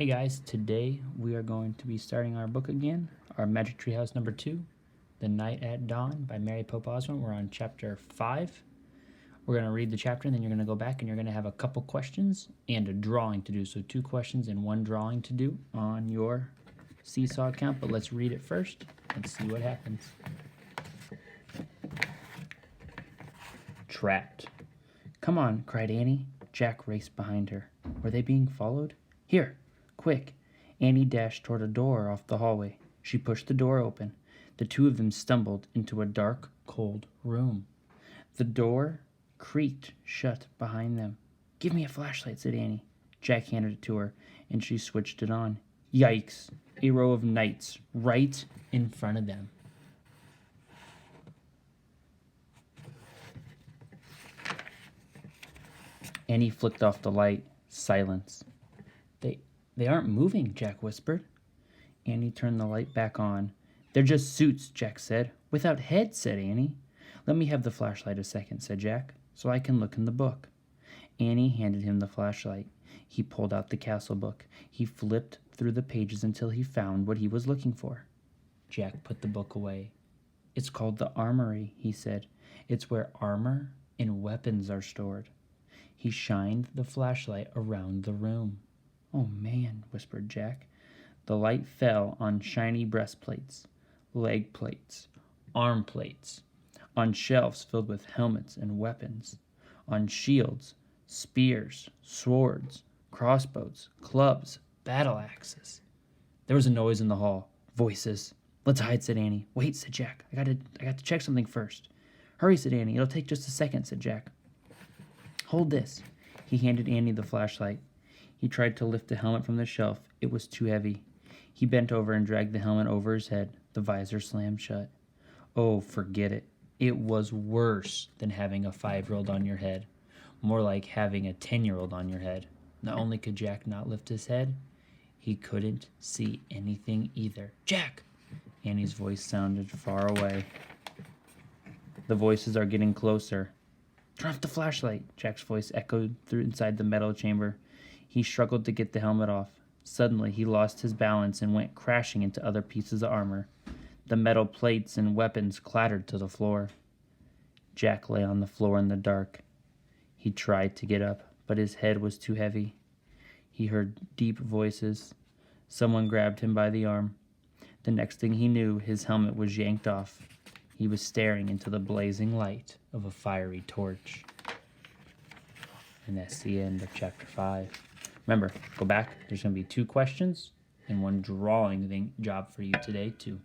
Hey guys, today we are going to be starting our book again, our Magic Tree House number 2, The Night at Dawn by Mary Pope Osborne. We're on chapter 5. We're going to read the chapter and then you're going to go back and you're going to have a couple questions and a drawing to do. So 2 questions and 1 drawing to do on your seesaw account, but let's read it first and see what happens. Trapped. Come on, cried Annie. Jack raced behind her. Were they being followed? Here! Quick! Annie dashed toward a door off the hallway. She pushed the door open. The 2 of them stumbled into a dark, cold room. The door creaked shut behind them. Give me a flashlight, said Annie. Jack handed it to her, and she switched it on. Yikes! A row of knights right in front of them. Annie flicked off the light. Silence. They aren't moving, Jack whispered. Annie turned the light back on. They're just suits, Jack said. Without heads, said Annie. Let me have the flashlight a second, said Jack, so I can look in the book. Annie handed him the flashlight. He pulled out the castle book. He flipped through the pages until he found what he was looking for. Jack put the book away. It's called the Armory, he said. It's where armor and weapons are stored. He shined the flashlight around the room. Oh, man, whispered Jack. The light fell on shiny breastplates, leg plates, arm plates, on shelves filled with helmets and weapons, on shields, spears, swords, crossbows, clubs, battle axes. There was a noise in the hall. Voices. Let's hide, said Annie. Wait, said Jack. I got to check something first. Hurry, said Annie. It'll take just a second, said Jack. Hold this. He handed Annie the flashlight. He tried to lift the helmet from the shelf. It was too heavy. He bent over and dragged the helmet over his head. The visor slammed shut. Oh, forget it. It was worse than having a 5-year-old on your head. More like having a 10-year-old on your head. Not only could Jack not lift his head, he couldn't see anything either. Jack! Annie's voice sounded far away. The voices are getting closer. Turn off the flashlight, Jack's voice echoed through inside the metal chamber. He struggled to get the helmet off. Suddenly, he lost his balance and went crashing into other pieces of armor. The metal plates and weapons clattered to the floor. Jack lay on the floor in the dark. He tried to get up, but his head was too heavy. He heard deep voices. Someone grabbed him by the arm. The next thing he knew, his helmet was yanked off. He was staring into the blazing light of a fiery torch. And that's the end of chapter 5. Remember, go back. There's going to be 2 questions and 1 drawing job for you today, too.